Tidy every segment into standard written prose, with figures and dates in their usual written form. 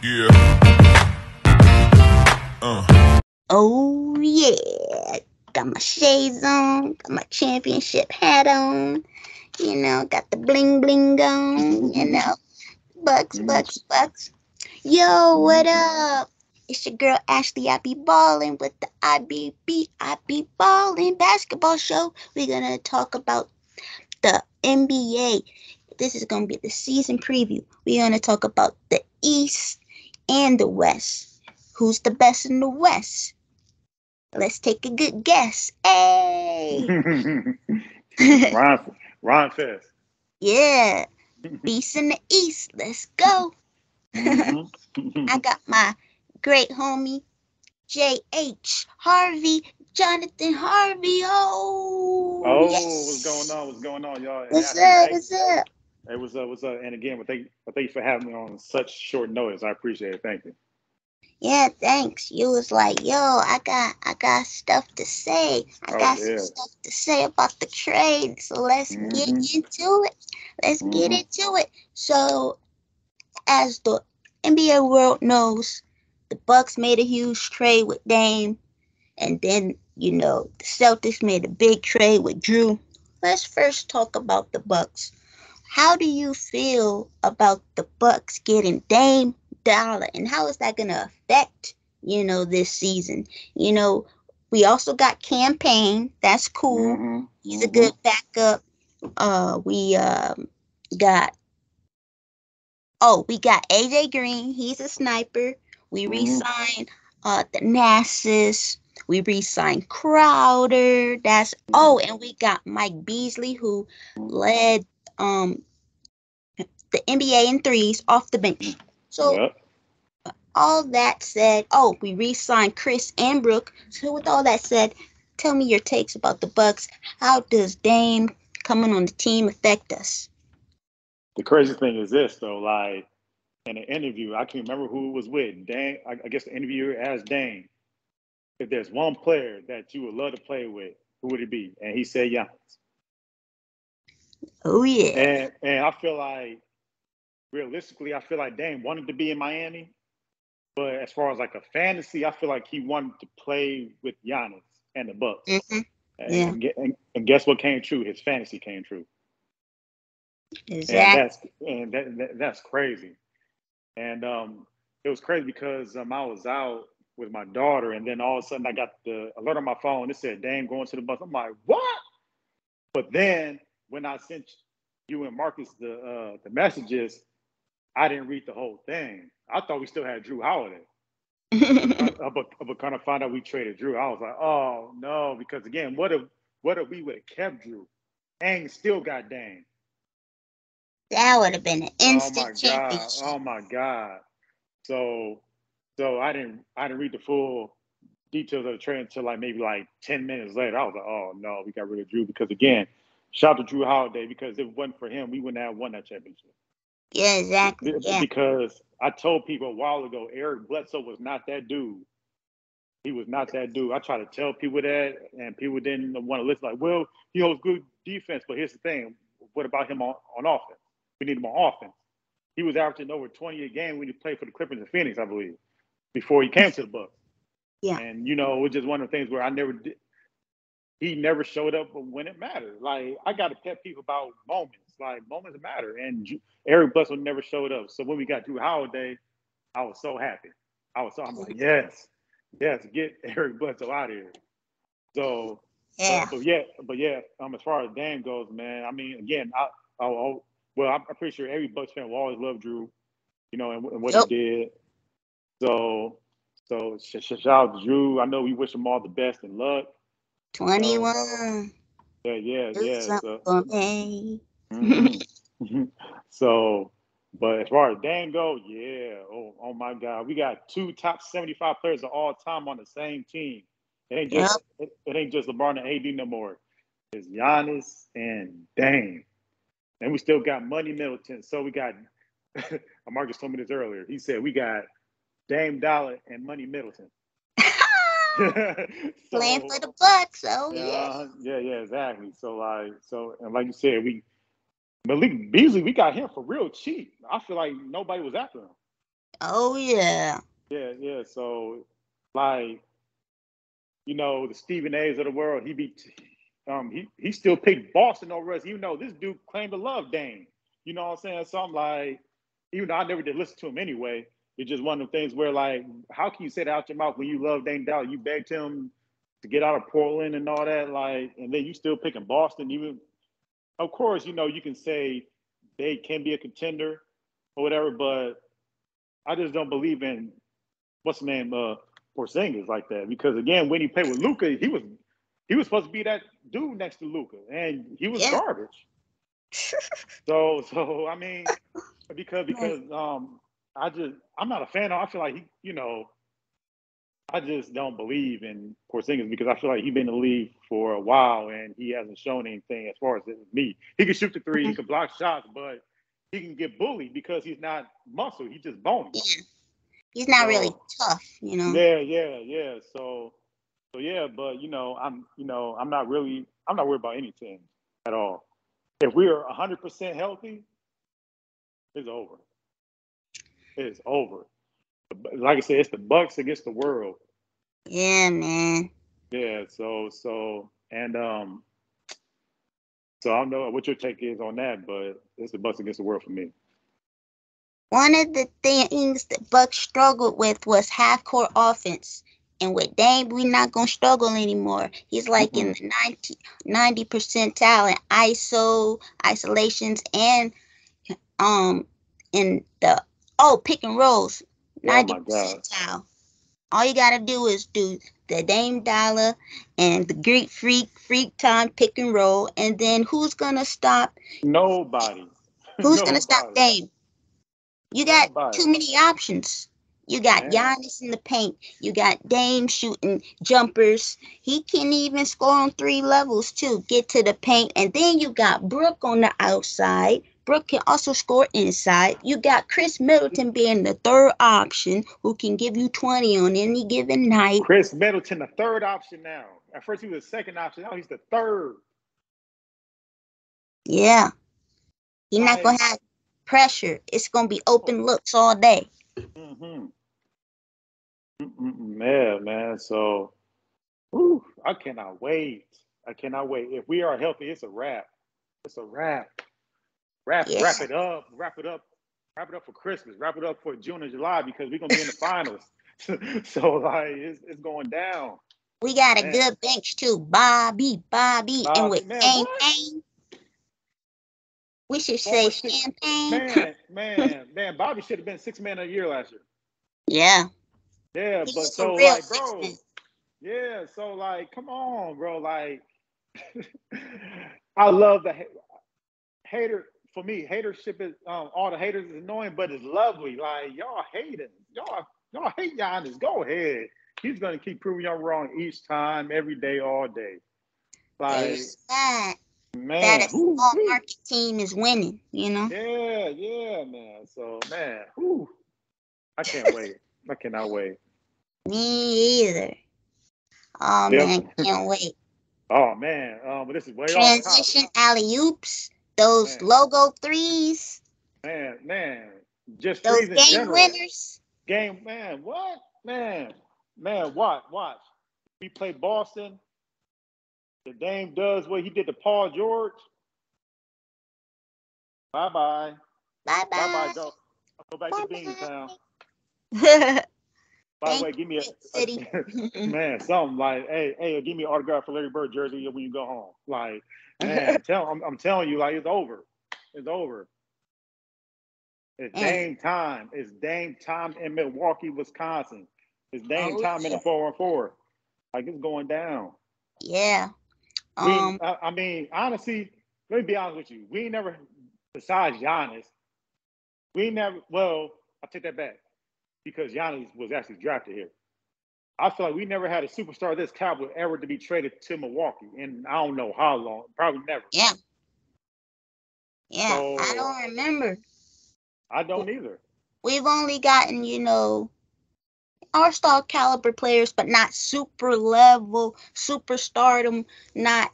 Yeah. Oh yeah, got my shades on, got my championship hat on, got the bling bling on, bucks, bucks, bucks. Yo, what up? It's your girl Ashley. I be ballin' with the I be ballin' basketball show. We're gonna talk about the NBA. This is gonna be the season preview. We're gonna talk about the East and the West. Who's the best in the West? Let's take a good guess. Hey! Ron, Ron Fest. Yeah, Beast in the East. Let's go. Mm-hmm. I got my great homie J.H. Harvey, Jonathan Harvey. Oh, Oh, what's going yes. on? What's going on, y'all? What's Ashley, up? thank What's up? Hey, what's up? What's up? And again, thank you for having me on such short notice. I appreciate it. Thank you. Yeah, thanks. You was like, yo, I got stuff to say. I Oh got some yeah. stuff to say about the trade. So let's get Mm-hmm. into it. Let's get Mm-hmm. into it. So as the NBA world knows, the Bucks made a huge trade with Dame, and then the Celtics made a big trade with Jrue. Let's first talk about the Bucks. How do you feel about the Bucks getting Dame, Dolla, and how is that gonna affect this season? You know, we also got Campaign. That's cool. Mm-hmm. He's a Mm-hmm. good backup. We got we got AJ Green. He's a sniper. We Mm-hmm. re-signed the Nassus. We re-signed Crowder. That's Mm-hmm. and we got Mike Beasley who led um the NBA in threes off the bench. So Yep. all that said, we re-signed Chris and Brooke. So with all that said, tell me your takes about the Bucks. How does Dame coming on the team affect us? The crazy thing is this though, like in an interview, I can't remember who it was with. Dane, I guess the interviewer asked Dane if there's one player that you would love to play with, who would it be? And he said Giannis. Oh yeah. And I feel like realistically, I feel like Dame wanted to be in Miami, but as far as like a fantasy, I feel like he wanted to play with Giannis and the Bucks. Hmm. And, Yeah. and guess what came true? His fantasy came true, and Exactly. that's crazy. And it was crazy because I was out with my daughter, and then all of a sudden I got the alert on my phone. It said Dame going to the Bucks. I'm like, what? But then when I sent you and Marcus the messages, I didn't read the whole thing. I thought we still had Jrue Holiday. But kind of find out we traded Jrue. I was like, oh no, because again, what if we would have kept Jrue and still got Dame? That would have been an Oh my instant god! championship. Oh my god! So I didn't read the full details of the trade until like maybe like 10 minutes later. I was like, oh no, we got rid of Jrue because again, shout out to Jrue Holiday because if it wasn't for him, we wouldn't have won that championship. Yeah, exactly. Yeah. Because I told people a while ago, Eric Bledsoe was not that dude. He was not that dude. I try to tell people that, and people didn't want to listen. Like, well, he holds good defense, but here's the thing: what about him on offense? We need him on offense. He was averaging over 20 a game when he played for the Clippers in Phoenix, I believe, before he came to the Bucks. Yeah. And it was just one of the things where I never did. He never showed up when it mattered. Like I got to pet people about moments. Like moments matter, and Eric Bledsoe never showed up. So when we got Jrue Holiday, I was so happy. I'm like, yes, yes, get Eric Bledsoe out of here. So, Yeah. but yeah. As far as Dan goes, man. I mean, again, well, I'm pretty sure every Bucks fan will always love Jrue, and what he Yep. did. So, shout out to Jrue. I know we wish him all the best and luck. So, 21. Do yeah. something for me. hmm so, but as far as Dan go, yeah. Oh my God, we got two top 75 players of all time on the same team. It ain't Yep. just it ain't just LeBron and AD no more. It's Giannis and Dame, and we still got Money Middleton. So we got. Marcus told me this earlier. He said we got Dame Dollar and Money Middleton. Playing So for the Bucks. Oh yeah. yeah, exactly. And like you said, Malik Beasley, we got him for real cheap. I feel like nobody was after him. Oh yeah. Yeah. So, like, the Stephen A's of the world, he still picked Boston over us, even though this dude claimed to love Dame. You know what I'm saying? So I'm like, even though I never did listen to him anyway, it's just one of the things where, like, how can you say that out your mouth when you love Dame Dolla? You begged him to get out of Portland and all that, like, and then you still picking Boston. Even, of course, you can say they can be a contender or whatever, but I just don't believe in what's the name, Porzingis like that. Because again, when he played with Luka, he was supposed to be that dude next to Luka, and he was Yeah. garbage. So I mean, because I'm not a fan of. I feel like I just don't believe in Porzingis because I feel like he's been in the league for a while and he hasn't shown anything as far as me. He can shoot the three, he can block shots, but he can get bullied because he's not muscle. He's just bony. Yeah. He's not really tough, Yeah. So yeah, but I'm not worried about anything at all. If we are 100% healthy, it's over. It's over. Like I said, it's the Bucks against the world. Yeah, man. Yeah. So I don't know what your take is on that, but it's the Bucks against the world for me. One of the things that Bucks struggled with was half-court offense. And with Dame, we're not going to struggle anymore. He's like in the 90 percentile in ISO, isolations, and in the pick and rolls, 90 percentile. All you got to do is do the Dame Dolla and the Greek Freak time pick and roll. And then who's going to stop? Nobody. Who's going to stop Dame? You got too many options. You got Giannis in the paint. You got Dame shooting jumpers. He can even score on 3 levels too. Get to the paint. And then you got Brook on the outside. Brook can also score inside. You got Chris Middleton being the third option who can give you 20 on any given night. Chris Middleton, the third option now. At first he was the second option. Now he's the third. Yeah. He's not going to have pressure. It's going to be open looks all day. Yeah, man. So, I cannot wait. If we are healthy, it's a wrap. It's a wrap. Wrap it up. Wrap it up for Christmas. Wrap it up for June and July because we're gonna be in the finals. So like, it's going down. We got a good bench too, Bobby, and with Dame, we should say champagne. Man, Bobby should have been 6th man of the year last year. Yeah. Yeah, but so like, bro. Yeah, so like, come on, bro. Like, I love the hater. For me, hatership is all the haters is annoying, but it's lovely. Like, y'all hate him. Y'all hate Giannis. Go ahead. He's gonna keep proving y'all wrong each time, every day, all day. Like, it's sad that a small market team is winning, Yeah, man. So, man, I can't wait. I cannot wait. Me either. Oh, man, can't wait. Oh, man. But this is way Transition alley-oops, those logo threes. Man. Just those threes in game general. Winners. Man, what? Man, watch. We play Boston. The Dame does what he did to Paul George. Bye-bye. Bye-bye. Go back to Beantown. By the way, give me a man, something like, hey, give me an autograph for Larry Bird jersey when you go home. Like, man, I'm telling you, like, it's over. It's over. It's Dame time. It's Dame time in Milwaukee, Wisconsin. It's Dame time in the 4-on-4. Like, it's going down. Yeah. I mean, honestly, let me be honest with you. We never, besides Giannis, well, I'll take that back. Because Giannis was actually drafted here. I feel like we never had a superstar of this caliber ever to be traded to Milwaukee. And I don't know how long. Probably never. Yeah. So, I don't remember. I don't either. We've only gotten, all-star caliber players, but not super level, superstardom, not,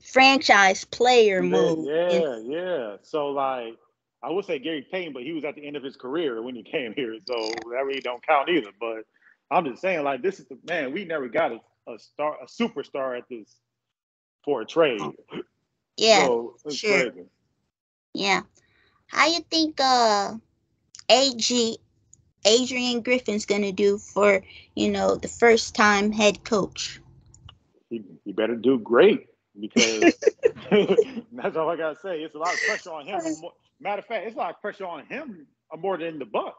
franchise player mode. Yeah. So, like, I would say Gary Payton, but he was at the end of his career when he came here, so that really don't count either. But I'm just saying, like, this is the man. We never got a superstar at this for a trade. Yeah, So it's sure. crazy. Yeah. How you think Adrian Griffin's gonna do for, the first time head coach? He better do great because that's all I gotta say. It's a lot of pressure on him. Matter of fact, it's a lot of pressure on him more than the Bucks.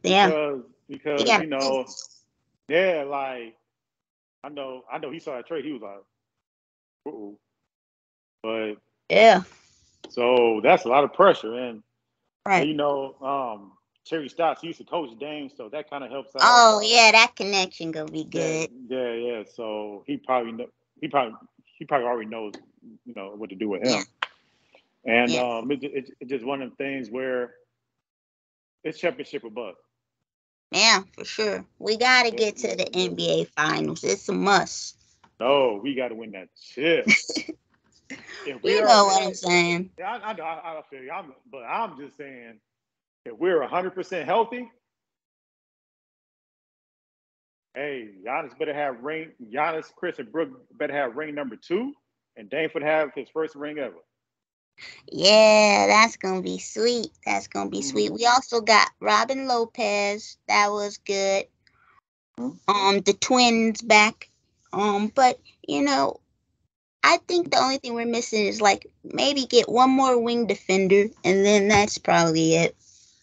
Yeah. Because Yeah. yeah, like I know he saw that trade. He was like, uh-oh. But Yeah. so that's a lot of pressure, and Right. Terry Stotts used to coach Dame, so that kind of helps out. Oh yeah, that connection gonna be good. Yeah. So he probably already knows, what to do with him. Yeah. And it's just one of the things where it's championship or bust. Yeah, for sure. We gotta get to the NBA Finals. It's a must. No, we got to win that chip. You know what I'm saying? Yeah, I know. I feel you. But I'm just saying, if we're 100% healthy, hey, Giannis better have ring. Giannis, Chris, and Brooke better have ring number 2, and Dame would have his first ring ever. Yeah, that's gonna be sweet. That's gonna be sweet. We also got Robin Lopez. That was good. The twins back. But I think the only thing we're missing is like maybe get one more wing defender, and then that's probably it.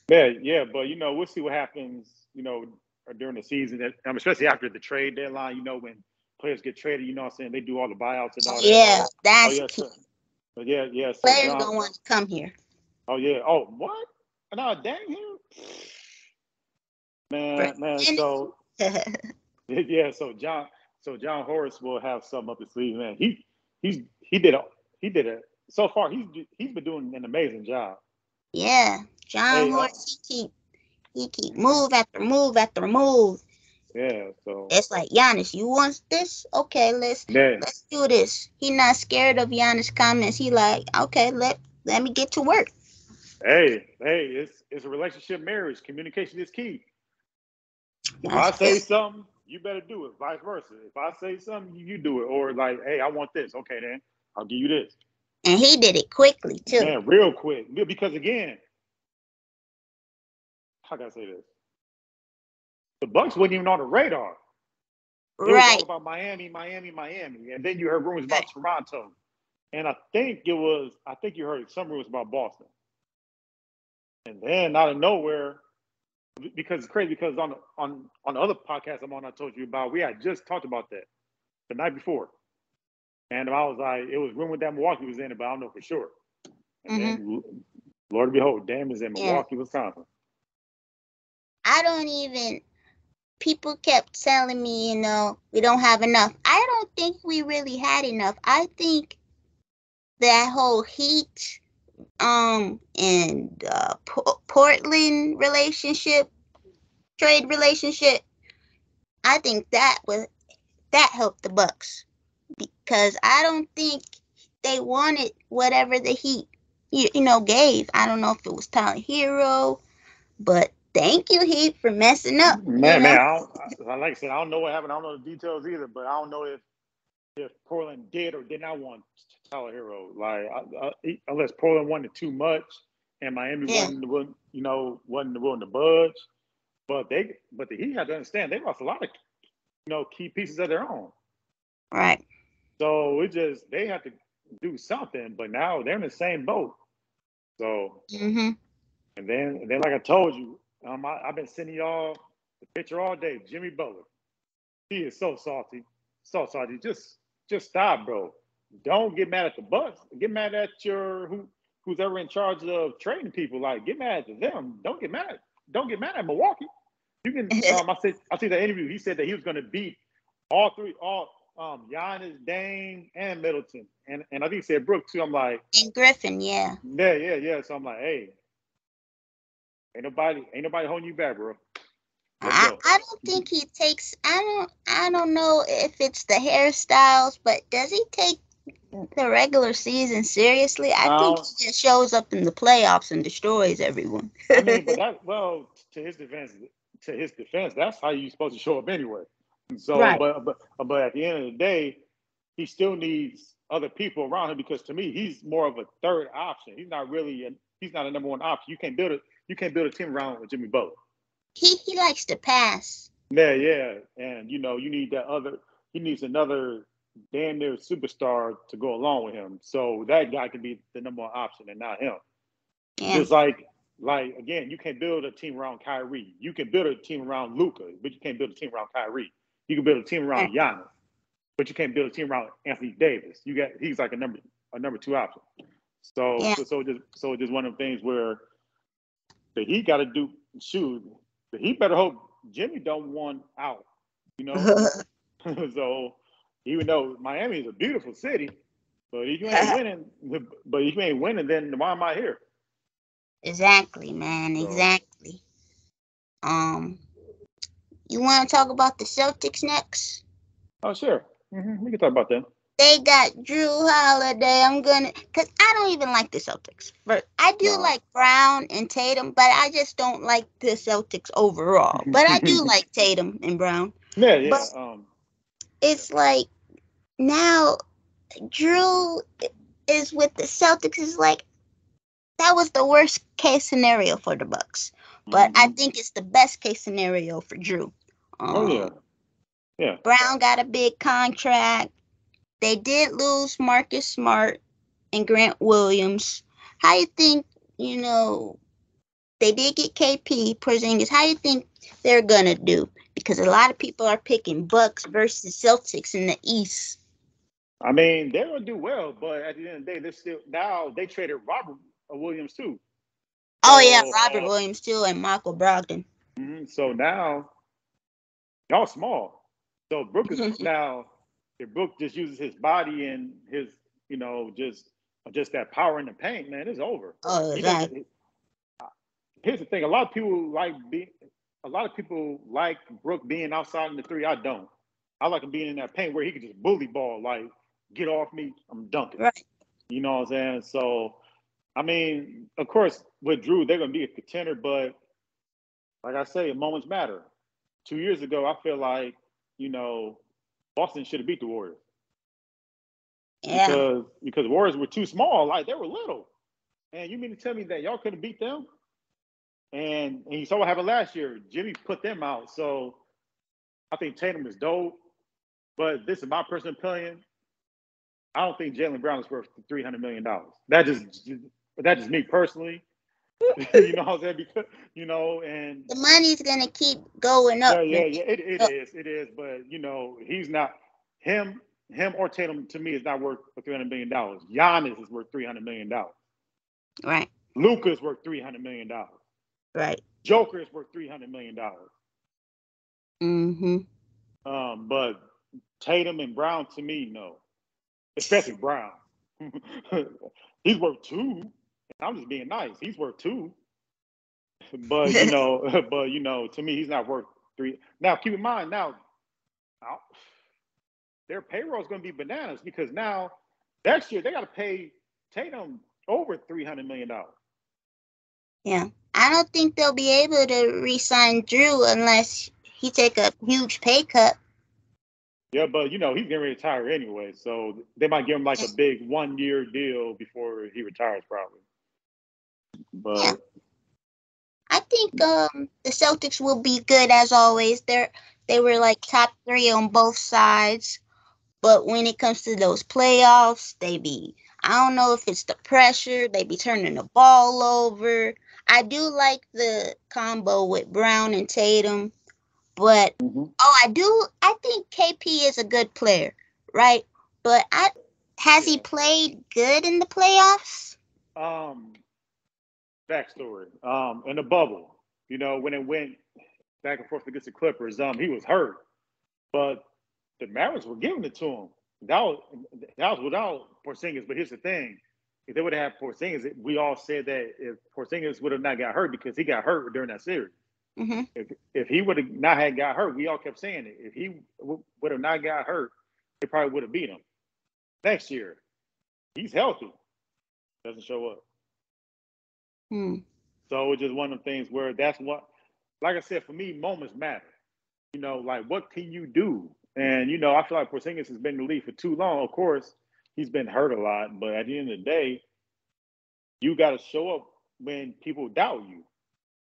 Yeah, but we'll see what happens, during the season, especially after the trade deadline. When players get traded, what I'm saying, they do all the buyouts and all that. Yeah, that's key. So, but yeah. So players don't want to come here. Oh yeah. Oh what? No, dang him. Man. So yeah. So John Horace will have something up his sleeve, man. He did it. So far, he's been doing an amazing job. Yeah, John Horace, he keep move after move after move. Yeah, so it's like, Giannis, you want this? Okay, let's do this. He not scared of Giannis comments. He like, okay, let me get to work. Hey, it's a relationship marriage. Communication is key. If I say something, you better do it. Vice versa. If I say something, you do it. Or like, hey, I want this. Okay, then I'll give you this. And he did it quickly too. Man, real quick. Because again, how can I say this? The Bucks wasn't even on the radar. It was all about Miami. And then you heard rumors about Toronto. And I think you heard some rumors about Boston. And then out of nowhere, because it's crazy, because on the other podcast I'm on, I told you about, we had just talked about that the night before. And I was like, it was rumored that Milwaukee was in it, but I don't know for sure. And then, Lord behold, Dame is in Milwaukee, Wisconsin. People kept telling me, we don't have enough. I don't think we really had enough. I think that whole Heat and Portland trade relationship, I think that helped the Bucks, because I don't think they wanted whatever the Heat gave. I don't know if it was Tyler Hero, but thank you, Heat, for messing up. Man, like I said, I don't know what happened. I don't know the details either, but I don't know if Portland did or did not want Tyler Hero. Like, unless Portland wanted too much and Miami wasn't willing to budge. But the Heat had to understand they lost a lot of key pieces of their own. Right. So they have to do something. But now they're in the same boat. So and then like I told you, I've been sending y'all the picture all day. Jimmy Butler, he is so salty, so salty. Just stop, bro. Don't get mad at the Bucks. Get mad at who's ever in charge of trading people. Like, get mad at them. Don't get mad at Milwaukee. You can. I see the interview. He said that he was going to beat all Giannis, Dame, and Middleton, and I think he said Brooke too. I'm like, and Griffin, yeah. So I'm like, hey, ain't nobody holding you back, bro. I don't think he takes. I don't know if it's the hairstyles, but does he take the regular season seriously. I think Now, he just shows up in the playoffs and destroys everyone. I mean, but that well, to his defense, that's how you supposed to show up anyway. So, Right. but at the end of the day, he still needs other people around him because to me, he's more of a third option. He's not a number one option. You can't build a team around with Jimmy Butler. He likes to pass. Yeah, yeah, and you need that other. He needs another damn near superstar to go along with him. So that guy can be the number one option and not him. Yeah. Just like again, you can build a team around Kyrie. You can build a team around Luka, but you can't build a team around Kyrie. You can build a team Right. around Giannis, but you can't build a team around Anthony Davis. He's like a number two option. So Yeah. so just one of the things where the Heat got to do shoot. The Heat better hope Jimmy don't want out. You know, so even though Miami is a beautiful city, but if you ain't winning, then why am I here? Exactly, man. So, Exactly. Um, you want to talk about the Celtics next? oh sure, we can talk about that. They got Jrue Holiday. Cause I don't even like the Celtics, but I do No. like Brown and Tatum, but I just don't like the Celtics overall. But I do like Tatum and Brown. Yeah, But yeah. it's like now Drew is with the Celtics. Is like that was the worst case scenario for the Bucks, but I Mm-hmm. think it's the best case scenario for Drew. Oh yeah, yeah. Brown got a big contract. They did lose Marcus Smart and Grant Williams. How you think, you know, they did get KP, Porzingis. How you think they're going to do? Because a lot of people are picking Bucks versus Celtics in the East. I mean, they're gonna do well, but at the end of the day, they're still now they traded Robert Williams too. Oh, yeah, So, Robert Williams, too, and Michael Brogdon. so now y'all small. So Brook is now if Brook just uses his body and his, just that power in the paint, man, it's over. Oh, He doesn't. exactly. Here's the thing: a lot of people like Brook being outside in the three. I don't. I like him being in that paint where he can just bully ball, like get off me, I'm dunking. Right. You know what I'm saying? So, I mean, of course, with Jrue, they're gonna be a contender, but like I say, moments matter. 2 years ago, I feel like you know Boston should have beat the Warriors Yeah. because Warriors were too small, like they were little. And you mean to tell me that y'all couldn't beat them? And you saw what happened last year. Jimmy put them out. So I think Tatum is dope. But this is my personal opinion. I don't think Jalen Brown is worth $300 million. That's just me personally. You know what I'm saying? Because and The money's going to keep going yeah, up. yeah, And yeah. It is. But he's not him. Him or Tatum to me is not worth $300 million. Giannis is worth $300 million. right. Luka is worth $300 million. Right. Joker is worth $300 million. Mm-hmm. But Tatum and Brown to me, no, especially Brown. He's worth two. I'm just being nice. He's worth two, but to me, he's not worth three. Now, keep in mind, their payroll is going to be bananas because now next year they got to pay Tatum over $300 million. Yeah. I don't think they'll be able to re-sign Drew unless he take a huge pay cut. Yeah, but he's getting ready to retire anyway, so they might give him like a big 1 year deal before he retires, probably. Yeah. But I think the Celtics will be good as always. They were like top 3 on both sides, but when it comes to those playoffs, I don't know if it's the pressure, they be turning the ball over. I do like the combo with Brown and Tatum, but I think KP is a good player, right? But has he yeah, played good in the playoffs? um, backstory. In the bubble, when it went back and forth against the Clippers, he was hurt, but the Mavericks were giving it to him. That was without Porzingis. But here's the thing: if they would have had Porzingis, we all said that if Porzingis would have not got hurt because he got hurt during that series. Mm-hmm. If he would have not had got hurt, we all kept saying it. If he would have not got hurt, they probably would have beat him. next year. He's healthy. Doesn't show up. So it's just one of the things where that's what, like I said, for me, moments matter. You know, like what can you do? And, you know, I feel like Porzingis has been in the league for too long. Of course, he's been hurt a lot. But at the end of the day, you got to show up when people doubt you.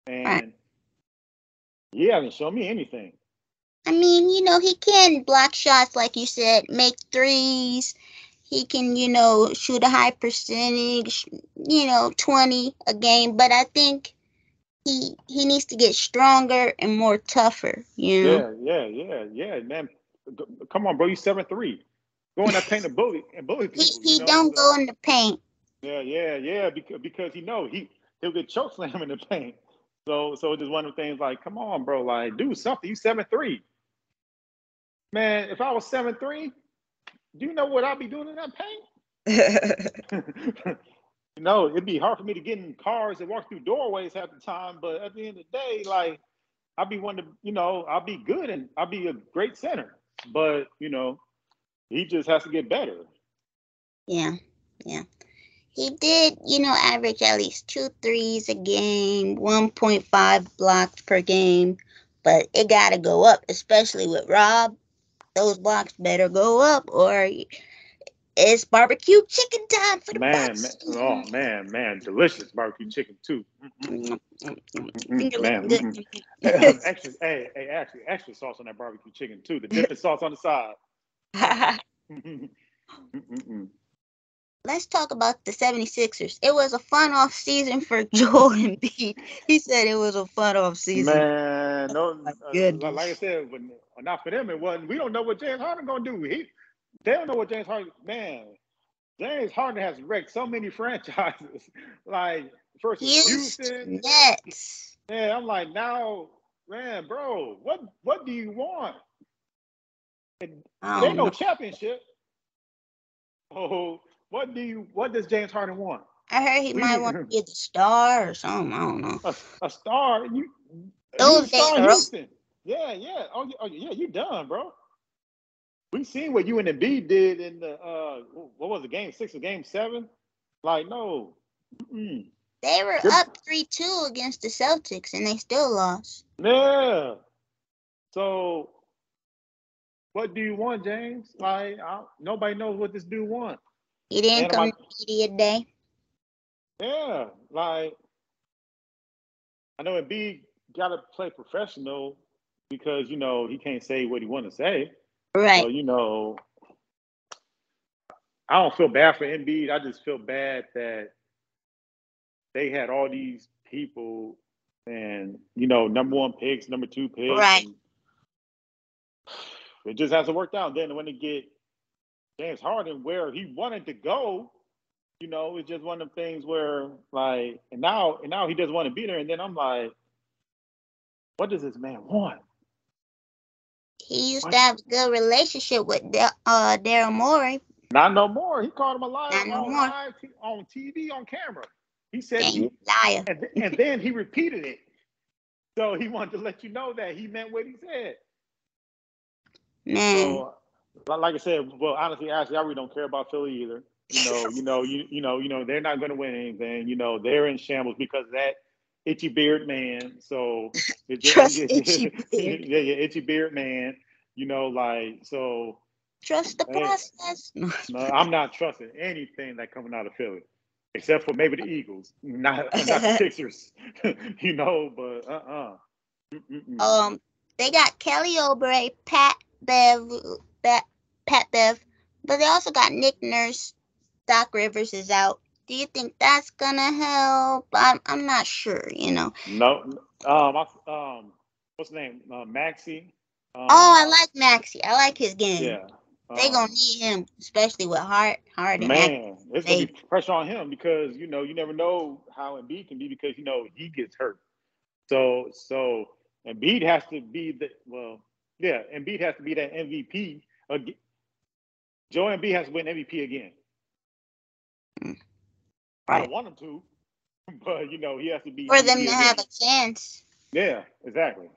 And he hasn't shown me anything. I mean, you know, he can block shots, like you said, make threes. He can, you know, shoot a high percentage, you know, 20 a game. But I think he needs to get stronger and more tougher, you know? Yeah, man. Come on, bro. You're 7'3". Go in that paint and bully people. He don't go in the paint. Yeah. Because he'll get choke slam in the paint. So it's just one of the things like, come on, bro, like do something. You 7'3". Man, if I was 7'3", do you know what I'd be doing in that paint? You know, it'd be hard for me to get in cars and walk through doorways half the time. But at the end of the day, like I'll be one to, you know, I'll be good and I'll be a great center. But, you know, he just has to get better. Yeah. He did, you know, average at least 2 threes a game, 1.5 blocks per game. But it got to go up, especially with Rob. Those blocks better go up or it's barbecue chicken time for the Bucks. Man, delicious barbecue chicken too. Man, extra sauce on that barbecue chicken too. The dipping sauce on the side. Let's talk about the 76ers. It was a fun off season for Joel Embiid. He said it was a fun off season. Man, no, like I said, not for them. It wasn't. We don't know what James Harden gonna do. They don't know what James Harden. Man, James Harden has wrecked so many franchises. Like first Houston, Nets. Yeah, I'm like now, man, bro. What do you want? They no championship. Oh, what does James Harden want? I heard he might want to get a star or something. I don't know. A star? You star in Houston. Yeah. Oh yeah, you done, bro. We seen what you and Embiid did in the what was it, game 6 or game 7? Like, no. They were up 3-2 against the Celtics and they still lost. Yeah. So what do you want, James? Like, nobody knows what this dude wants. He didn't come to media day. Yeah, like I know Embiid got to play professional because you know he can't say what he want to say. Right. So you know, I don't feel bad for Embiid. I just feel bad that they had all these people and you know number 1 picks, number 2 picks. Right. It just hasn't worked out. Then when they get James Harden where he wanted to go. You know, it's just one of the things where, like, and now he doesn't want to be there. And then I'm like, what does this man want? He used to have a good relationship with Daryl Morey. Not no more. He called him a liar on TV, on camera. He said liar. And then he repeated it. So he wanted to let you know that he meant what he said. Man. So, like I said, well, honestly, actually, I really don't care about Philly either. You know, they're not going to win anything. You know, they're in shambles because of that itchy beard man. So trust itchy beard. Yeah, itchy beard man. You know, like so. Trust the process. No, I'm not trusting anything that coming out of Philly, except for maybe the Eagles, not the Sixers. You know, but they got Kelly Oubre, Pat Bev, but they also got Nick Nurse. Doc Rivers is out. Do you think that's gonna help? I'm not sure. You know. No. What's the name? Maxey. I like Maxey. I like his game. Yeah. They gonna need him, especially with Harden. Man, it's gonna be pressure on him because you know you never know how Embiid can be because you know he gets hurt. So Embiid has to be Embiid has to be that MVP again. Joel Embiid has to win MVP again. Right. I don't want him to, but you know he has to be for MVP them to again. have a chance. Yeah, exactly.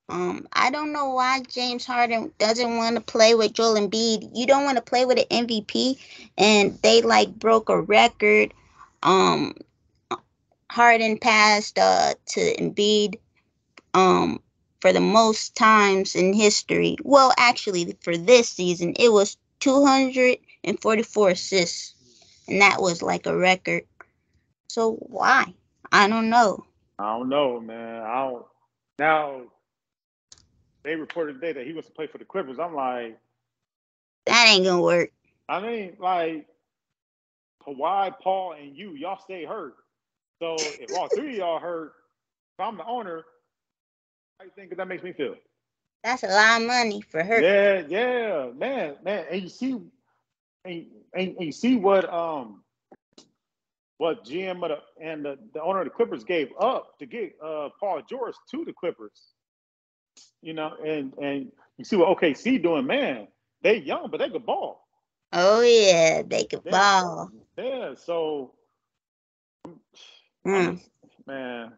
I don't know why James Harden doesn't want to play with Joel Embiid. You don't want to play with an MVP, and they like broke a record. Um, Harden passed to Embiid for the most times in history. Well, actually, for this season, it was 244 assists, and that was like a record. So why? I don't know. I don't know, man. I don't. Now they reported today that he wants to play for the Clippers. I'm like, That ain't gonna work. I mean, like Kawhi, Paul, and y'all stay hurt. So if all three of y'all hurt, if I'm the owner, how you think that makes me feel? That's a lot of money for her. Yeah, man. And you see, and you see what GM of the owner of the Clippers gave up to get Paul George to the Clippers. You know, and you see what OKC doing, man. They young, but they could ball. Oh yeah, they could ball. Yeah, so Mm. man,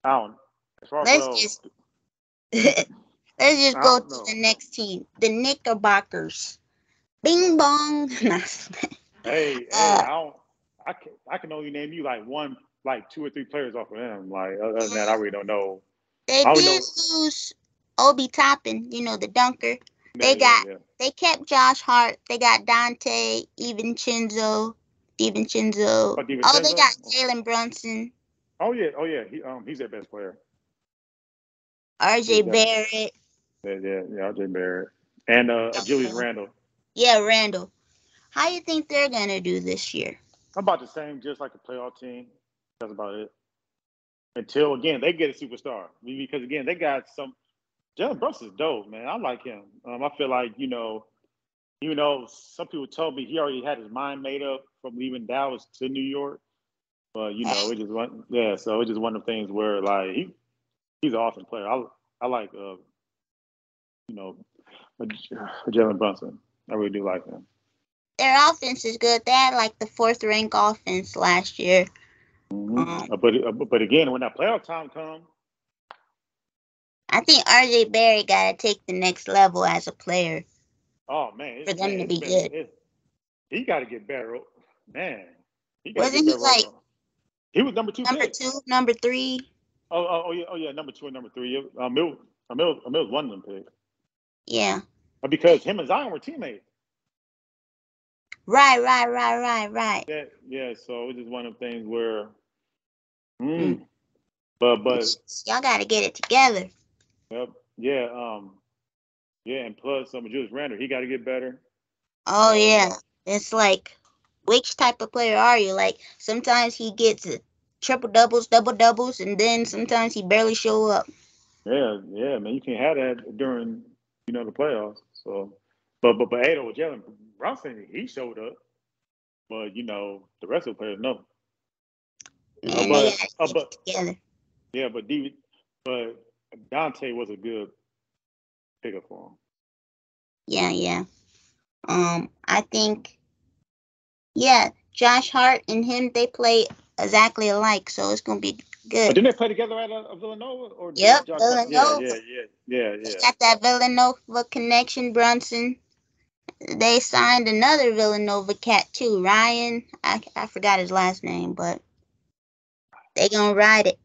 I don't. As far Let's as just let's just I go don't to know. the next team, the Knickerbockers. Bing bong. Hey, uh, I don't. I can only name you like two or three players off of them. Like other than that, I really don't know. they I don't did know. lose Obi Toppin, the dunker. Yeah, yeah. They kept Josh Hart. They got Dante DiVincenzo. Oh, Oh, they DiVincenzo. got Jalen Brunson, Oh yeah. He's their best player. RJ He's definitely. Barrett. Yeah. RJ Barrett and Julius Randle. Yeah, Randall. How you think they're gonna do this year? About the same, just like a playoff team. That's about it. Until again they get a superstar, because again they got some. Jalen Brunson's dope, man. I like him. I feel like some people told me he already had his mind made up from leaving Dallas to New York, but it just one. Yeah, so it's just one of the things where like he's an awesome player. I like Jalen Brunson. I really do like him. Their offense is good. They had like the fourth ranked offense last year. Mm-hmm. But again, when that playoff time comes, I think RJ Barry got to take the next level as a player. Oh man, For them to it's be been good. he got to get better, man. He got to Wasn't get he better. like He was number 2 number pick. 2, number 3? Oh yeah, number 2 and number 3. Emil was one of them picks. Yeah. Because him and Zion were teammates. Right. Yeah. So it's just one of the things where, but y'all got to get it together. Yeah. And plus, Julius Randle, he got to get better. Oh yeah, it's like, which type of player are you? Like sometimes he gets triple doubles, double doubles, and then sometimes he barely show up. Yeah, man, you can't have that during the playoffs. So, but Ado with Jalen Brunson, he showed up, but the rest of the players no. Man, they gotta get it together. Yeah, but Dante was a good pickup for him. Yeah. I think, Josh Hart and him, they play exactly alike, so it's gonna be good. Didn't they play together at Villanova? Or yep, Josh Villanova. Yeah. They got that Villanova connection, Brunson. They signed another Villanova cat too, Ryan. I forgot his last name, but they gonna ride it.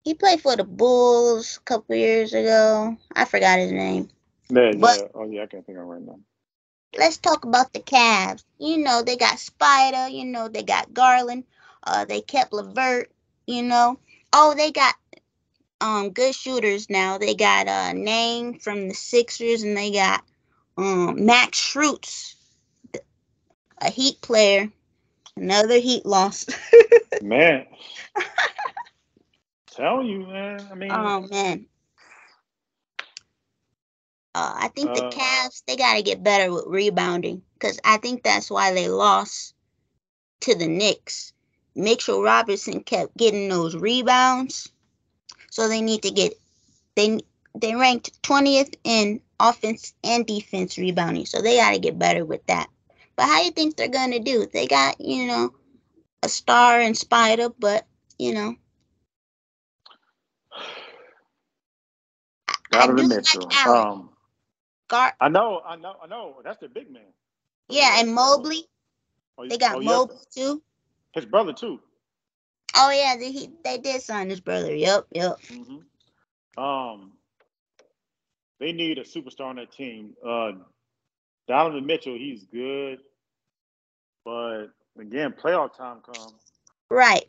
He played for the Bulls a couple years ago. I forgot his name. Yeah. Oh yeah, I can't think of it right now. Let's talk about the Cavs. They got Spider. They got Garland. They kept LeVert. Oh, they got good shooters now. They got Name from the Sixers, and they got Max Schrutz, a Heat player. Another Heat loss. Man, tell you, man. I mean, oh man. I think the Cavs, they got to get better with rebounding, because I think that's why they lost to the Knicks. Mitchell Robinson kept getting those rebounds, so they need to get they ranked 20th in offense and defense rebounding, so they got to get better with that. But how you think they're gonna do? They got a star in Spider, but I do Donovan like Mitchell. Allen. I know. That's their big man. Yeah, and Mobley. They got Yes. Mobley too. His brother too. Oh yeah, they did sign his brother. Yep. Mm-hmm. They need a superstar on that team. Donovan Mitchell, he's good, but again, playoff time comes. Right.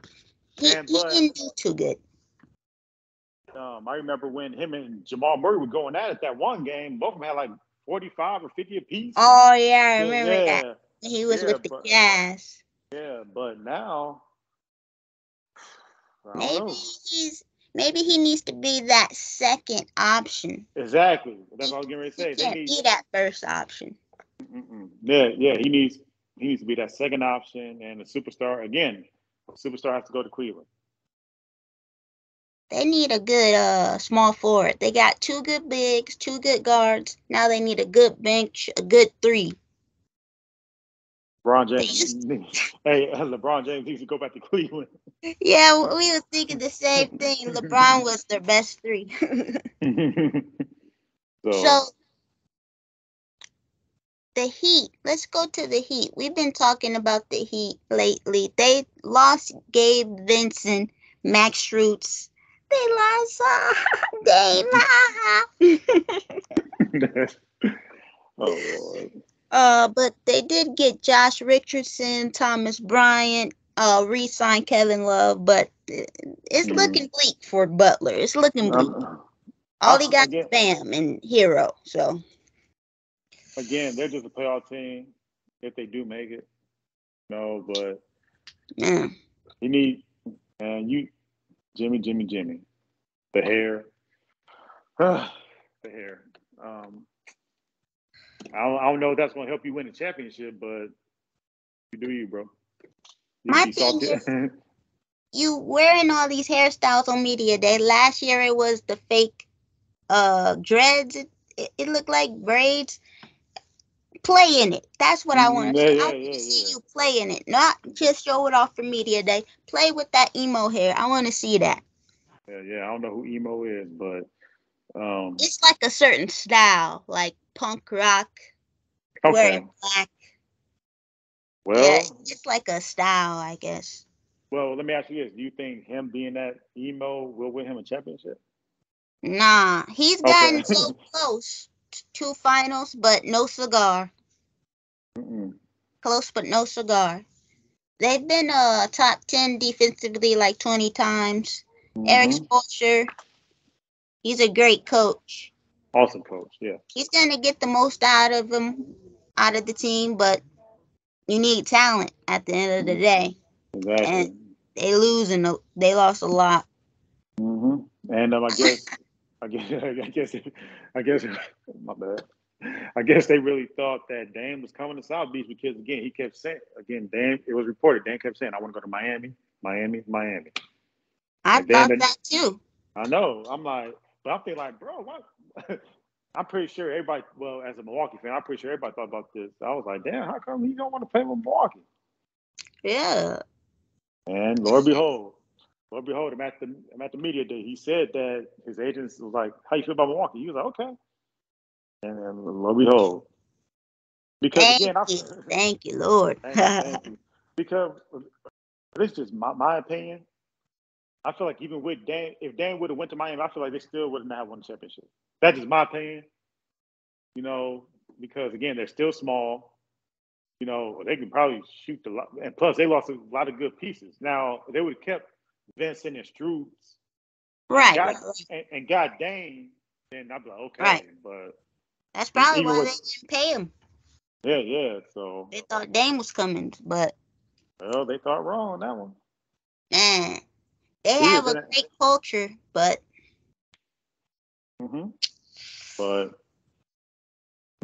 He didn't do too good. I remember when him and Jamal Murray were going at it that one game. Both of them had like 45 or 50 apiece. Oh yeah, I remember that. He was with the Jazz. Yeah, but now Maybe he needs to be that second option. Exactly. That's what I was getting ready to say. He can't be that first option. Yeah. He needs to be that second option and a superstar. Again, a superstar has to go to Cleveland. They need a good small forward. They got 2 good bigs, 2 good guards. Now they need a good bench, a good 3. LeBron James needs to go back to Cleveland. Yeah, we were thinking the same thing. LeBron was their best 3. So the Heat. Let's go to the Heat. We've been talking about the Heat lately. They lost Gabe Vincent, Max Strus. They lost Oh Lord. But they did get Josh Richardson, Thomas Bryant, re-signed Kevin Love, but it's looking bleak for Butler. It's looking bleak. All he got is Bam and Hero. So again, they're just a playoff team if they do make it. No, but yeah. You need Jimmy. The hair. The hair. I don't know if that's going to help you win the championship, but you do you, bro. My thing is, you wearing all these hairstyles on media day. Last year it was the fake dreads. It looked like braids. Play in it. That's what I want to see. I want to see you play in it, not just show it off for media day. Play with that emo hair. I want to see that. Yeah. I don't know who emo is, but it's like a certain style, like punk rock, wearing black. Well, yeah, it's like a style, I guess. Well, let me ask you this: do you think him being that emo will win him a championship? Nah, he's gotten so close to finals, but no cigar. Close, but no cigar. They've been top 10 defensively like 20 times. Eric Spoelstra, he's a great coach. Awesome coach, yeah. He's gonna get the most out of the team, but you need talent at the end of the day. Exactly. And they lost a lot. And I guess my bad. I guess they really thought that Dame was coming to South Beach because again he kept saying Dame. It was reported Dame kept saying I want to go to Miami. I thought that too. I know. I'm like, but I'm thinking like, bro, what? I'm pretty sure everybody. Well, as a Milwaukee fan, I'm pretty sure everybody thought about this. I was like, damn, how come he don't want to play with Milwaukee? Yeah. And Lord behold, I'm at the media day. He said that his agent was like, "How you feel about Milwaukee?" He was like, "Okay." And Lord behold, because thank you, Lord. Thank you. Because this is just my opinion. I feel like even with Dan, if Dan would have went to Miami, I feel like they still would not have won the championship. That's just my opinion. Because again, they're still small. They can probably shoot a lot, and plus they lost a lot of good pieces. Now they would have kept Vincent and Strus, right? And got Dame, then I'd be like, okay, right. But that's probably why they didn't pay him. Yeah. So they thought Dame was coming, but they thought wrong on that one. Man, they have a great culture, but. But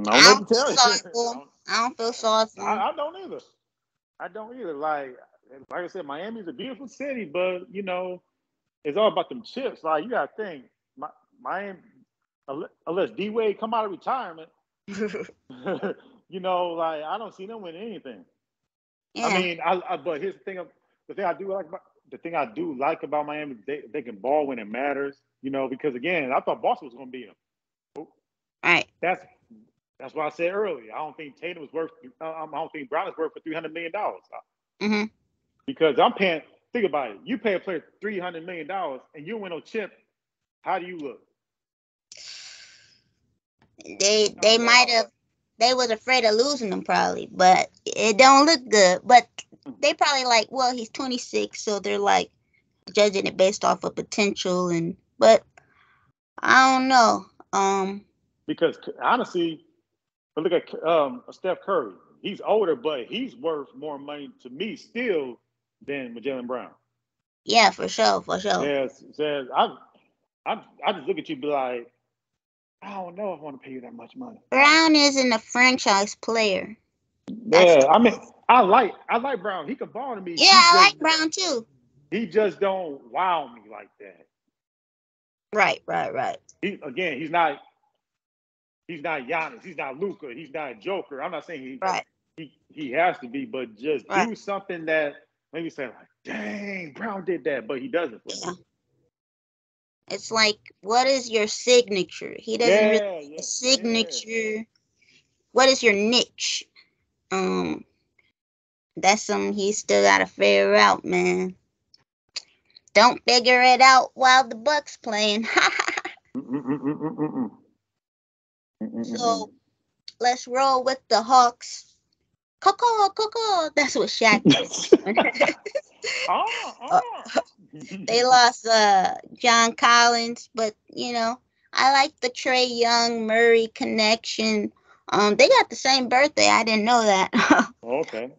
I don't know what to tell you. I don't feel sorry for him. I don't either. Like I said, Miami's a beautiful city, but it's all about them chips. Like you gotta think, Miami, unless D-Wade come out of retirement, like I don't see them winning anything. Yeah. I mean, but here's the thing. The thing I do like about Miami, they can ball when it matters. Because again, I thought Boston was going to beat them. Right. That's why I said earlier. I don't think Tatum was worth. I don't think Brown is worth for $300 million. Mm-hmm. Because I'm paying. Think about it. You pay a player $300 million and you win no chip. How do you look? They might have. They was afraid of losing him probably, but it don't look good. But they probably like, well, he's 26, so they're like judging it based off of potential but I don't know. Because honestly, look at Steph Curry. He's older, but he's worth more money to me still than Jalen Brown. Yeah, for sure. Yes, I just look at you and be like, I don't know if I want to pay you that much money. Brown isn't a franchise player. I mean, I like Brown. He can ball to me. Yeah, I like Brown too. He just don't wow me like that. Right. He's not Giannis. He's not Luka. He's not Joker. I'm not saying he has to be, but just do something that maybe say like, dang, Brown did that, but he doesn't. Yeah. It's like, what is your signature? He doesn't really have a signature. Yeah. What is your niche? That's something he's still got to figure out, man. Don't figure it out while the Bucks playing. So let's roll with the Hawks. Coco. That's what Shaq did. They lost John Collins, but I like the Trae Young Murray connection. They got the same birthday. I didn't know that. Okay.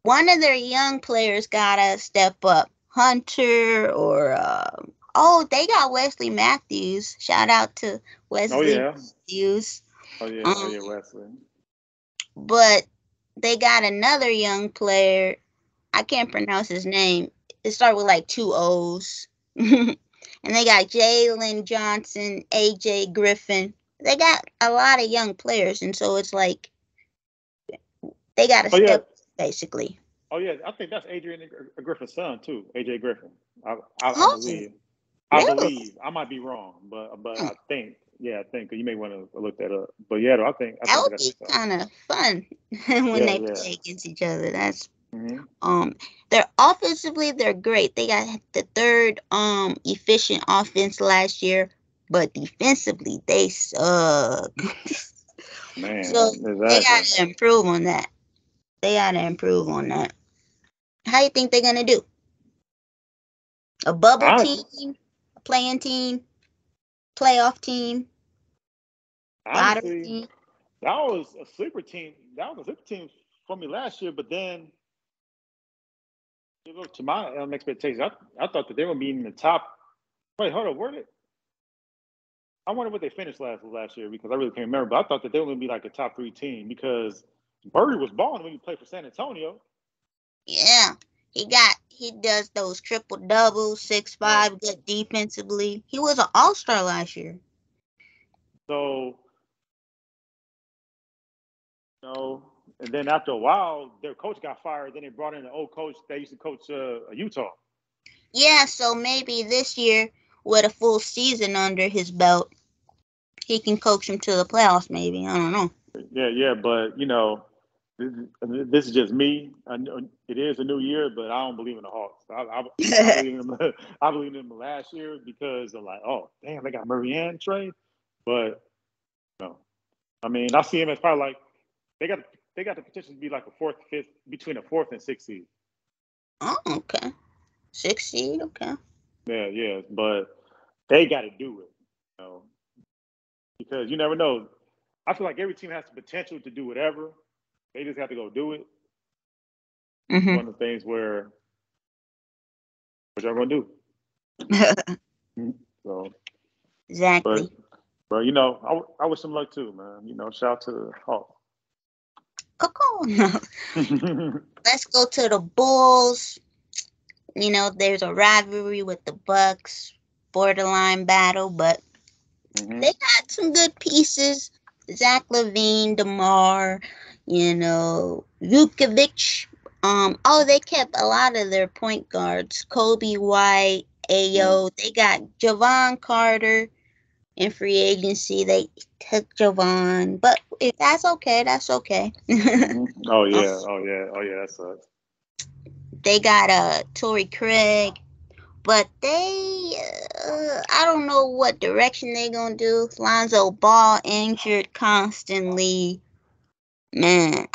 One of their young players gotta step up. Hunter or they got Wesley Matthews. Shout out to Wesley Matthews. Oh yeah, Wesley. But they got another young player. I can't pronounce his name. It started with like 2 O's. And they got Jalen Johnson, AJ Griffin. They got a lot of young players, and so it's like they got to step up, basically. Oh yeah, I think that's Adrian Griffin's son too, AJ Griffin. I believe. I believe. I might be wrong, but I think. Yeah, I think you may want to look that up. But yeah, I think that would be kind of fun when they play against each other. That's they're offensively they're great. They got the third efficient offense last year, but defensively they suck. Man, so they got to improve on that. How you think they're gonna do? A bubble team, a playing team, playoff team, honestly, team? That was a sleeper team. That was a sleeper team for me last year, but then to my expectations, I thought that they would be in the top. Wait, hold on, I wonder what they finished last year because I really can't remember. But I thought that they were going to be like a top 3 team because Birdie was balling when he played for San Antonio. Yeah, he does those triple doubles, 6'5", good defensively. He was an all-star last year. So, and then after a while, their coach got fired. Then they brought in an old coach that used to coach Utah. Yeah, so maybe this year with a full season under his belt, he can coach him to the playoffs. Maybe, I don't know. Yeah, but this is just me. I know it is a new year, but I don't believe in the Hawks. I believe in them last year because I'm like, oh damn, they got Murray and Trae, but no, I mean I see him as probably like they got the potential to be like between a 4th and 6th seed. Oh, okay, 6th seed, okay. Yeah, but they got to do it, because you never know. I feel like every team has the potential to do whatever. They just have to go do it. Mm-hmm. One of the things where what y'all gonna do? So exactly. But I wish them luck too, man. Shout out to the Hawks. Let's go to the Bulls. There's a rivalry with the Bucks, borderline battle, but they got some good pieces. Zach LaVine, DeMar, Vukovic. They kept a lot of their point guards. Kobe White, Ayo. They got Javon Carter. in free agency. They took Javon, but if that's okay, that's okay. Oh yeah, that sucks. They got Torrey Craig, but I don't know what direction they're gonna do. Lonzo Ball injured constantly. Man,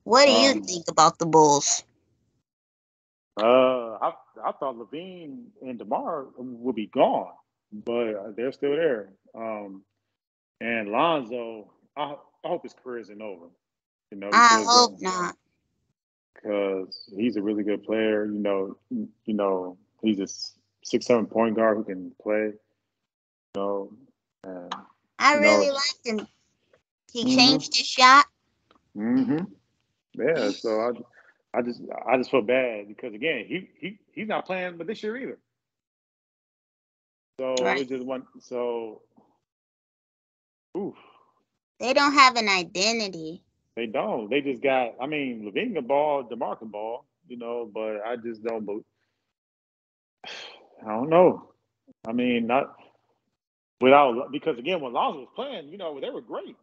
what do you think about the Bulls? I thought Levine and DeMar would be gone, but they're still there. And Lonzo, I hope his career isn't over. You know, I hope not. Because he's a really good player. You know, he's a 6'7" point guard who can play. You know, and, I really liked him. He changed his shot. Yeah, so I just feel bad because again he's not playing but this year either. So it's just one. So, oof. They don't have an identity. They don't. They just got. I mean, Levine can ball, DeMar can ball. You know, but I just don't. I don't know. I mean, not without because again, when Lonzo was playing, you know, they were great.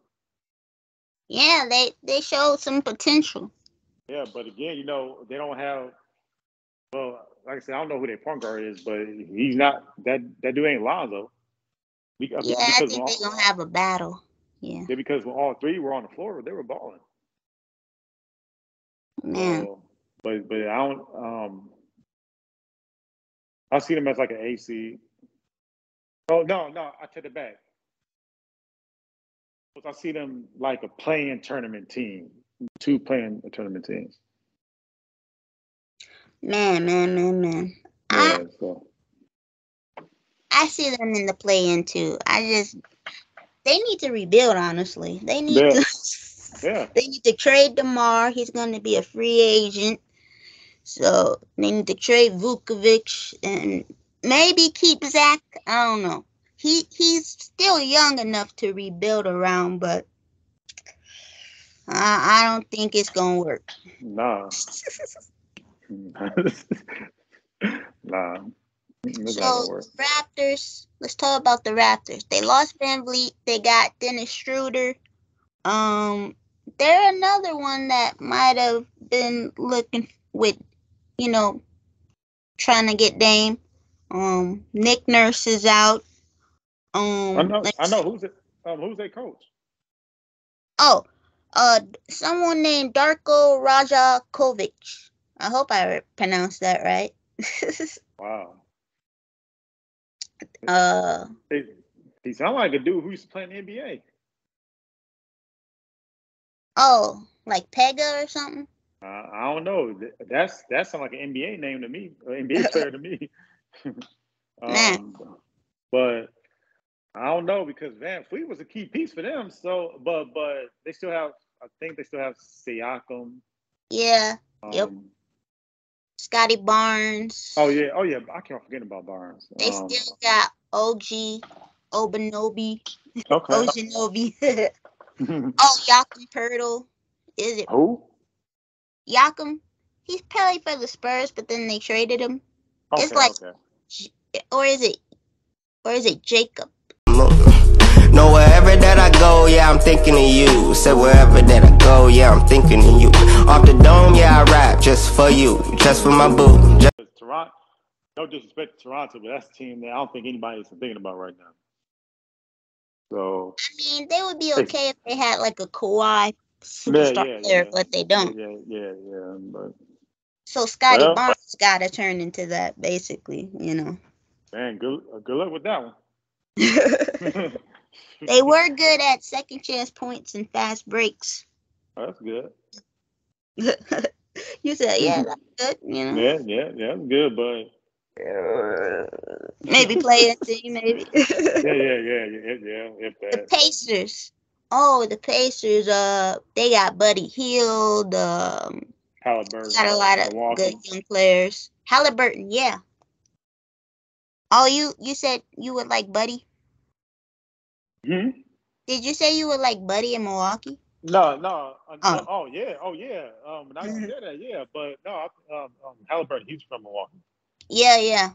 Yeah, they showed some potential. Yeah, but again, you know, they don't have. Well, like I said, I don't know who their point guard is, but he's not that dude ain't Lonzo. I think they're gonna have a battle. Yeah, because when all three were on the floor, they were balling. Man, but I don't. I see them as like an AC. Oh no, I take it back. I see them like a playing tournament team, 2 playing tournament teams. Man. Yeah, I see them in the play-in too. They need to rebuild. Honestly, they need to. They need to trade DeMar. He's going to be a free agent, so they need to trade Vukovic and maybe keep Zach. I don't know. He's still young enough to rebuild around, but I don't think it's gonna work. Nah. Nah. So Raptors. Let's talk about the Raptors. They lost Van Vliet. They got Dennis Schroeder. They're another one that might have been looking with, trying to get Dame. Nick Nurse is out. I know who's their coach. Oh, someone named Darko Rajakovic. I hope I pronounced that right. Wow. He sounds like a dude who used to play in the NBA. Oh, like Pega or something? I don't know. That sounds like an NBA name to me, an NBA player to me. But I don't know because Van Fleet was a key piece for them. So, but they still have. I think they still have Siakam. Yeah. Yep. Scotty Barnes. Oh yeah. I can't forget about Barnes. They still got OG Obanobi. Okay. Ojanobi. Yakum Pirtle. Is it who? Yakum? He's played for the Spurs, but then they traded him. Okay, it's like, or is it Jacob? No, wherever that I go, yeah, I'm thinking of you. Said wherever that I go, yeah, I'm thinking of you. Off the dome, yeah, I rap just for you, just for my boo. Toronto, no disrespect to Toronto, but that's a team that I don't think anybody's thinking about right now. So I mean, they would be okay if they had like a Kawhi superstar player, but they don't. Yeah. But so Scotty Barnes got to turn into that, basically, Man, good luck with that one. They were good at second chance points and fast breaks. Oh, that's good. You said, yeah, that's good. Yeah, that's good, but maybe play a team, maybe. yeah. If that. The Pacers. Oh, the Pacers. They got Buddy Hield. Halliburton. Got a lot of good young players. Halliburton, yeah. Oh, you said you would like Buddy? Hmm? Did you say you would like Buddy in Milwaukee? No. Oh yeah. Now you said that, yeah. But no, Halliburton, he's from Milwaukee. Yeah.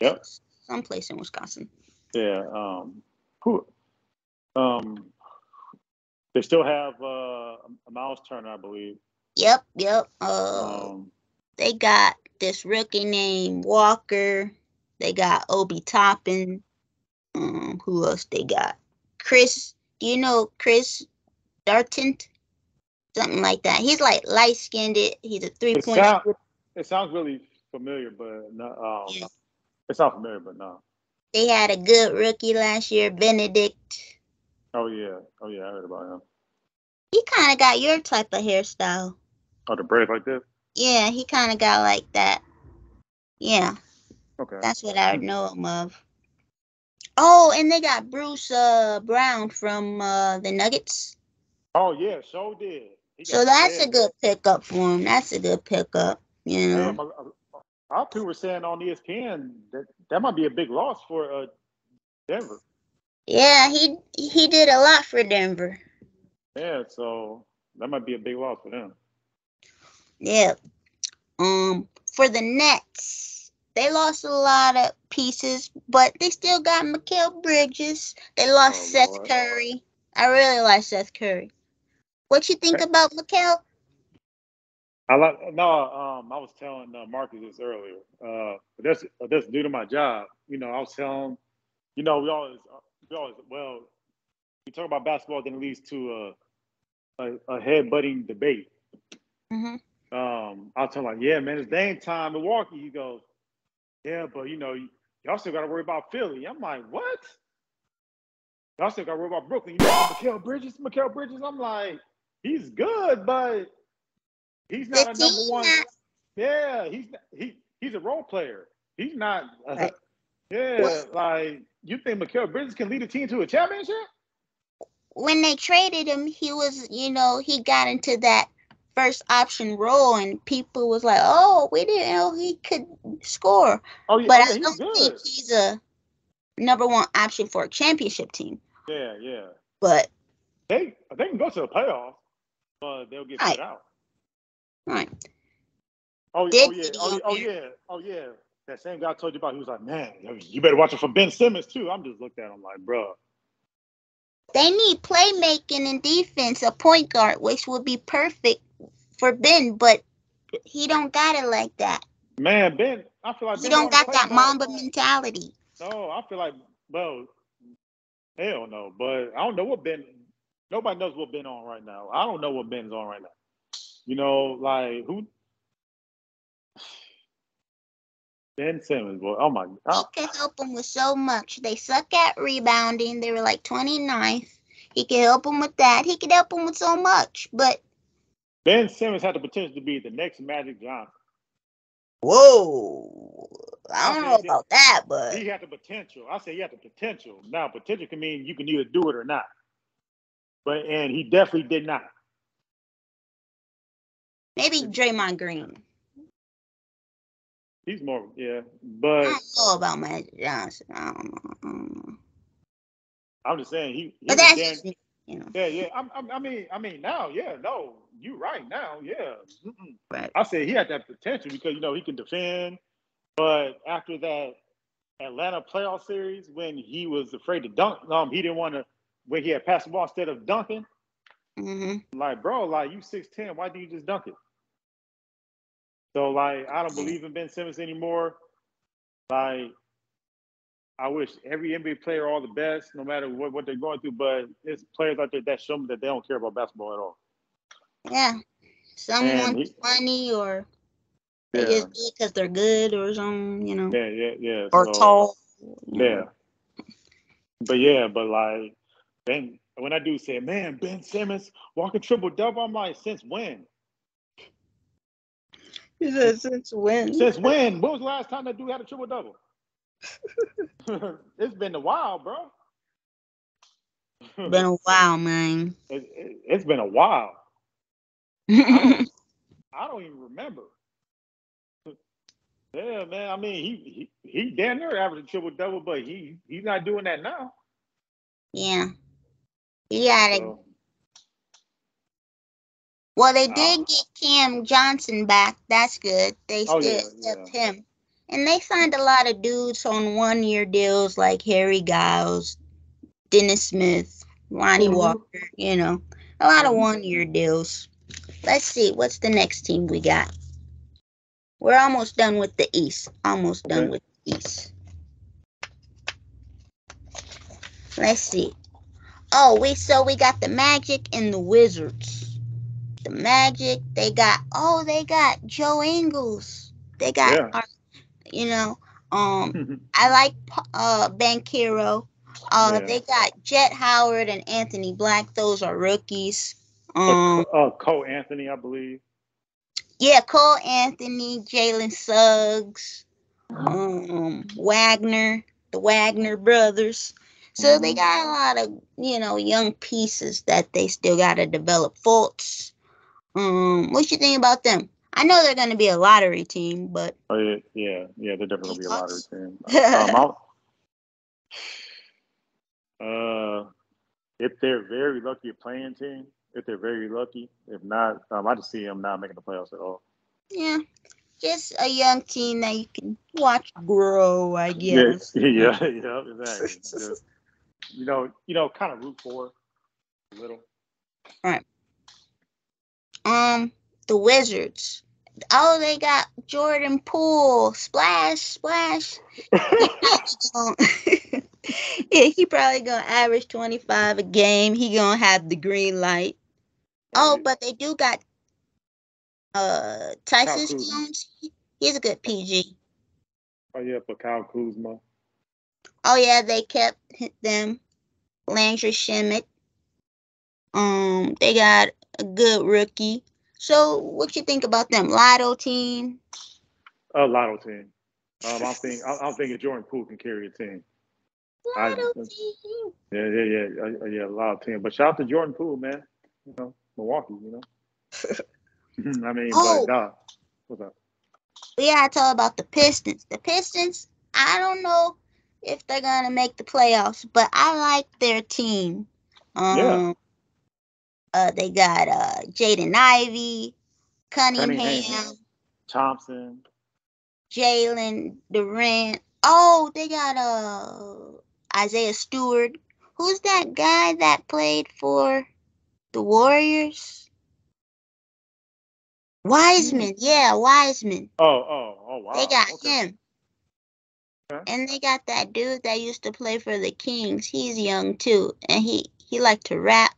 Yep. someplace in Wisconsin. Yeah. Who? They still have Miles Turner, I believe. Yep. They got this rookie named Walker. They got Obi Toppin. Who else they got? Chris. Do you know Chris Darton? Something like that. He's like light skinned. He's a 3-point shooter. It sounds really familiar, but no. It sounds familiar, but no. They had a good rookie last year, Benedict. Oh yeah, I heard about him. He kind of got your type of hairstyle. Oh, the braid like this? Yeah, he kind of got like that. Yeah. Okay. That's what I would know him of. Oh, and they got Bruce Brown from the Nuggets. Oh yeah, so did. So that's a good pickup for him. That's a good pickup. You know. Man, our people were saying on ESPN that might be a big loss for Denver. Yeah, he did a lot for Denver. Yeah, so that might be a big loss for them. Yeah. For the Nets, they lost a lot of pieces, but they still got Mikal Bridges. They lost Seth Curry. I really like Seth Curry. What you think about Mikal? I was telling Marcus this earlier. That's due to my job. I was telling him, we always we talk about basketball, then it leads to a head-butting debate. Mm-hmm. I was telling him, like, yeah, man, it's Dame time, Milwaukee. He goes, yeah, but y'all still got to worry about Philly. I'm like, what? Y'all still got to worry about Brooklyn. Mikal Bridges. I'm like, he's good, but he's not a number one. Yeah, he's a role player. He's not. Right. Like, you think Mikal Bridges can lead a team to a championship? When they traded him, he was, he got into that first option role, and people was like, "Oh, we didn't know he could score." I don't think he's a number one option for a championship team. Yeah. But they can go to the playoffs, but they'll get put out. Right. Oh yeah. That same guy I told you about, he was like, "Man, you better watch it for Ben Simmons too." I'm just looked at him like, bro. They need playmaking and defense, a point guard, which would be perfect for Ben, but he don't got it like that. Man, Ben, I feel like he don't got that Mamba mentality. No, I feel like, bro, hell no. But I don't know what Ben. Nobody knows what Ben on right now. I don't know what Ben's on right now. Like who? Ben Simmons, boy. Oh my God. He can help them with so much. They suck at rebounding. They were like 29th. He can help them with that. He can help them with so much. But Ben Simmons had the potential to be the next Magic Johnson. Whoa. I don't know about that, but he had the potential. I say he had the potential. Now, potential can mean you can either do it or not. And he definitely did not. Maybe Draymond Green. He's more, yeah. But I don't know about Magic Johnson. I don't know. I'm just saying he but that's just, Yeah. I mean now, yeah, no, you're right now, yeah. Right. I say he had that potential because he can defend, but after that Atlanta playoff series when he was afraid to dunk, he didn't want to when he had passed the ball instead of dunking. Mm-hmm. Like, bro, like you 6'10", why do you just dunk it? So like I don't believe in Ben Simmons anymore. Like I wish every NBA player all the best, no matter what they're going through. But it's players out there that show me that they don't care about basketball at all. Yeah, some want money or they just do it because they're good or something, Yeah. Or tall. Yeah. But like when I do say, man, Ben Simmons walking triple double, I'm like, since when? He said, since when? Since when? When was the last time that dude had a triple double? It's been a while, bro. Been a while, man. It's been a while. I don't even remember. Yeah, man. I mean, he damn near averaged a triple double, but he's not doing that now. Yeah. He had a. Well, they did get Cam Johnson back. That's good. They still kept him. And they signed a lot of dudes on 1-year deals like Harry Giles, Dennis Smith, Lonnie Walker, a lot of 1-year deals. Let's see, what's the next team we got? We're almost done with the East. Let's see. Oh, we got the Magic and the Wizards. The Magic, they got Joe Ingles. They got, I like Banchero. They got Jet Howard and Anthony Black. Those are rookies. Cole Anthony, I believe. Yeah, Cole Anthony, Jalen Suggs, Wagner, the Wagner brothers. So they got a lot of, young pieces that they still got to develop. Fultz. What you think about them? I know they're going to be a lottery team, but... Oh, yeah, they're definitely going to be a lottery team. If they're very lucky, a playing team. If they're very lucky. If not, I just see them not making the playoffs at all. Yeah, just a young team that you can watch grow, I guess. Yeah, exactly. Just, kind of root for a little. All right. The Wizards. Oh, they got Jordan Poole. Splash. Yeah, he probably gonna average 25 a game. He gonna have the green light. Oh, but they do got Tyson Jones. He's a good PG. Oh yeah, but Kyle Kuzma. Oh yeah, they kept them. Landry Shamet. They got a good rookie. So, what you think about them? Lotto team? Lotto team. I'm thinking Jordan Poole can carry a team. Lotto team. Yeah, Lotto team. But shout out to Jordan Poole, man. Milwaukee. I mean, but nah. What's up? We gotta talk about the Pistons. The Pistons, I don't know if they're gonna make the playoffs, but I like their team. They got Jaden Ivey, Cunningham, Thompson, Jalen, Durant. Oh, they got Isaiah Stewart. Who's that guy that played for the Warriors? Wiseman. Yeah, Wiseman. Oh, wow. They got him. Okay. And they got that dude that used to play for the Kings. He's young too, and he liked to rap.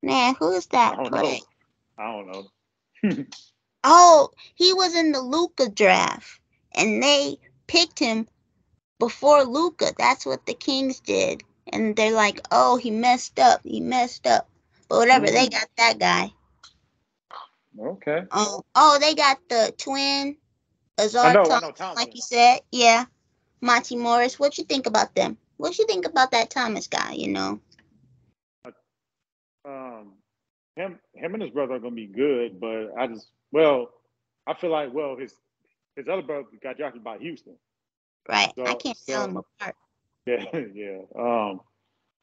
Man, who's that play? I don't know. Oh, he was in the Luka draft, and they picked him before Luka. That's what the Kings did, and they're like, "Oh, he messed up. But whatever, they got that guy." Okay. Oh, they got the twin, Azar Thomas, like you said. Yeah, Monty Morris. What you think about them? What you think about that Thomas guy? Him and his brother are gonna be good, but I feel like his other brother got drafted by Houston. Right. I can't tell them apart. Yeah.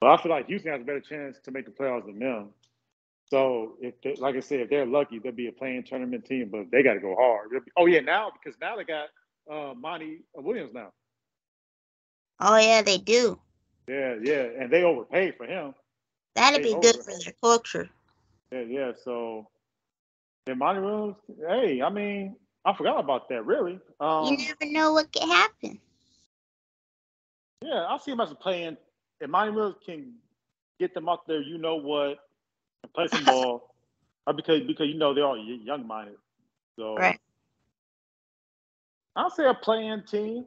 But I feel like Houston has a better chance to make the playoffs than them. So like I said, if they're lucky, they'll be a playing tournament team, but they got to go hard. Because now they got Monty Williams now. Oh yeah, they do. Yeah, and they overpaid for him. That'd be good for their culture. Yeah. So, then Monty Williams. Hey, I mean, I forgot about that. Really, you never know what could happen. Yeah, I see him as a playing. If Monty Williams can get them out there, and play some ball, because they're all young minded. So, right. I'll say a playing team.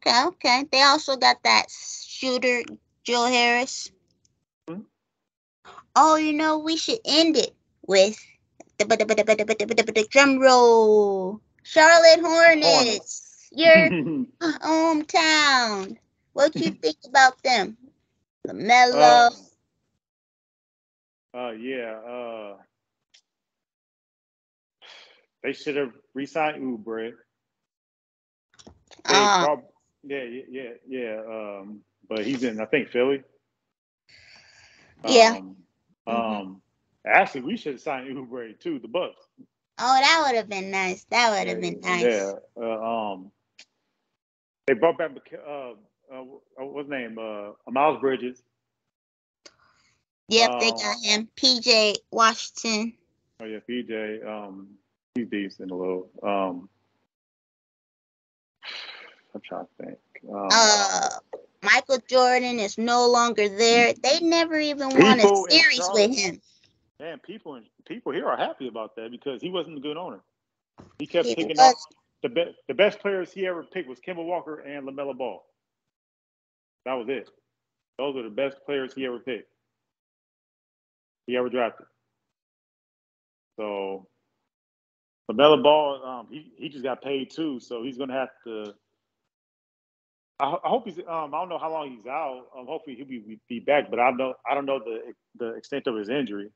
Okay. They also got that shooter, Joe Harris. Mm-hmm. Oh, we should end it with the drum roll. Charlotte Hornets. Your hometown. What you think about them? LaMelo. They should have re-signed Oubre. But he's in, I think, Philly. Yeah. Actually, we should have signed Oubre too, the Bucks. Oh, that would have been nice. That would have been nice. Yeah. They brought back what's his name? Miles Bridges. Yep, they got him. PJ Washington. Oh yeah, PJ. He's decent a little. I'm trying to think. Michael Jordan is no longer there. They never even won a series with him. Man, people here are happy about that because he wasn't a good owner. He kept picking up the best players he ever picked was Kemba Walker and LaMelo Ball. That was it. Those are the best players he ever picked. He ever drafted. So LaMelo Ball, he just got paid too, so he's gonna have to. I hope he's. I don't know how long he's out. Hopefully he'll be back, but I don't know the extent of his injury.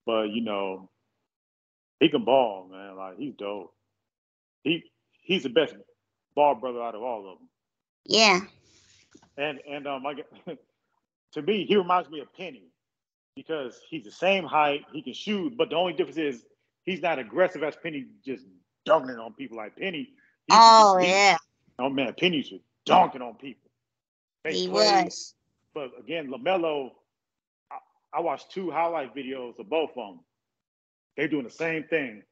But you know, he can ball, man. Like he's dope. He's the best ball brother out of all of them. Yeah. And to me, he reminds me of Penny because he's the same height. He can shoot, but the only difference is he's not aggressive as Penny, just dunking on people like Penny. Yeah. Oh man, Penny was dunking on people. He was. But again, LaMelo, I watched 2 highlight videos of both of them. They're doing the same thing.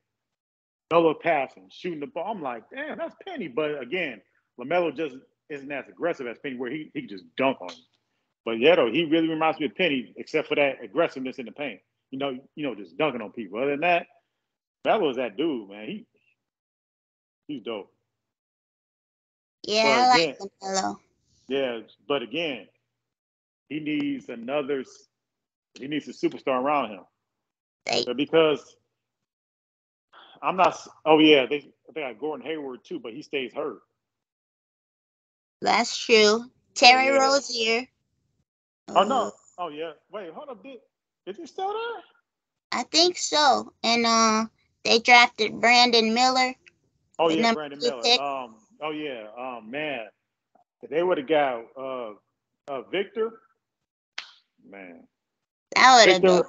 LaMelo passing, shooting the ball. I'm like, damn, that's Penny. But again, LaMelo just isn't as aggressive as Penny, where he can just dunk on you. But yeah, though, he really reminds me of Penny, except for that aggressiveness in the paint. You know, just dunking on people. Other than that, that was that dude, man. He's dope. Yeah, I like LaMelo. Yeah, but again, he needs a superstar around him. Because I'm not. Oh yeah, they got Gordon Hayward too, but he stays hurt. That's true. Terry Rozier. Oh no. Oh yeah. Wait, hold up. Is he still there? I think so. And they drafted Brandon Miller. Oh yeah, Brandon Miller. Pick. Oh yeah. Man, if they would have got Victor. Man. That would have been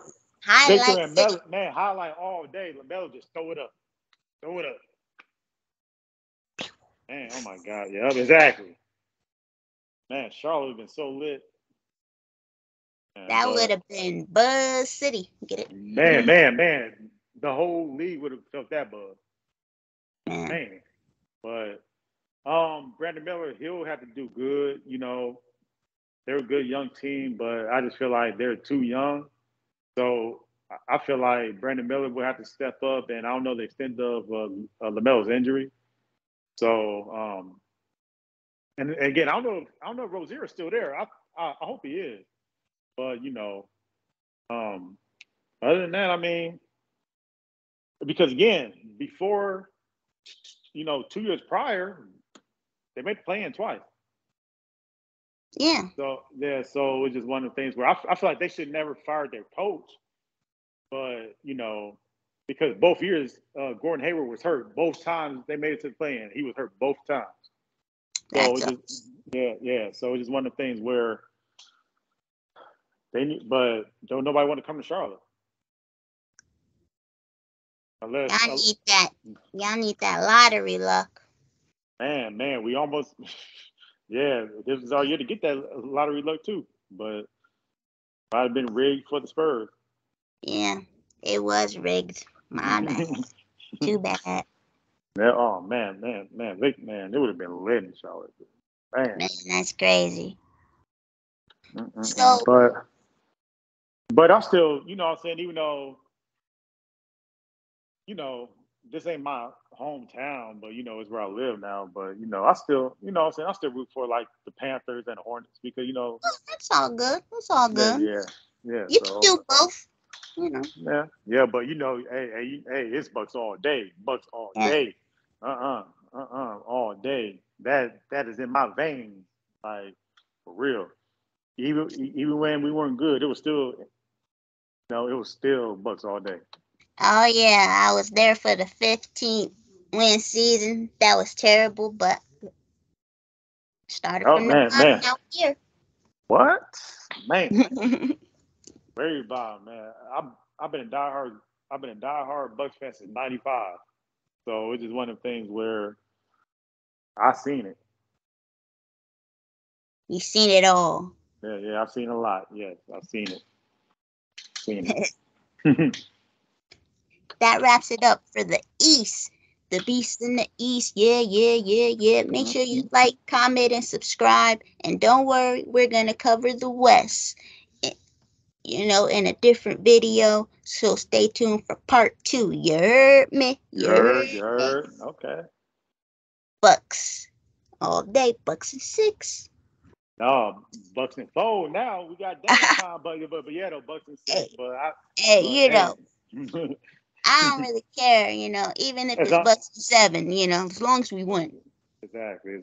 highlight. Victor and Melo, man, highlight all day. LaMelo just throw it up. Man, oh my God. Yeah, exactly. Man, Charlotte would have been so lit. Man, that would have been Buzz City. Get it? Man. The whole league would have felt that buzz. Man. But Brandon Miller, he'll have to do good. You know, they're a good young team, but I just feel like they're too young. So I feel like Brandon Miller will have to step up, and I don't know the extent of LaMelo's injury. So, and again, I don't know if Rozier is still there. I hope he is, but you know, other than that, I mean, because again, before, you know, 2 years prior, they made the play-in twice. Yeah. So it's just one of the things where I feel like they should never fire their coach, but you know, because both years Gordon Hayward was hurt. Both times they made it to the play-in, he was hurt both times. So So it's just one of the things where they need, but don't nobody want to come to Charlotte. Y'all need that lottery luck. Man, we almost. Yeah, this is our year to get that lottery luck too, but it might have been rigged for the Spurs. Yeah, it was rigged. My bad. Too bad. Yeah, oh man, it would have been lit in Charlotte. Man, that's crazy. So, but I'm still, you know what I'm saying, even though, you know, this ain't my hometown, but you know, it's where I live now. But you know, I still, you know what I'm saying, I still root for like the Panthers and the Hornets because, you know, that's all good. That's all good. Yeah. You can do both. You know. Yeah, but you know, hey, it's Bucks all day. Bucks all day. All day. That is in my veins, like for real. Even when we weren't good, it was still, you know, it was still Bucks all day. Oh yeah, I was there for the 15th win season. That was terrible, but started from the bottom out here. What? Man. Very bad, man. I've been a diehard I've been a diehard Bucks fan since '95. So it's just one of the things where I seen it. You seen it all. Yeah, I've seen a lot. Yes, I've seen it. That wraps it up for the East. The Beast in the East. Yeah. Make sure you like, comment, and subscribe. And don't worry, we're going to cover the West, in a different video. So stay tuned for part 2. You heard me? You heard. Okay. Bucks. All day, Bucks and 6. No, Bucks and 4 now. We got that time, but yeah, though, Bucks and 6. I don't really care, even if it's Bucks and 7, as long as we win. Exactly.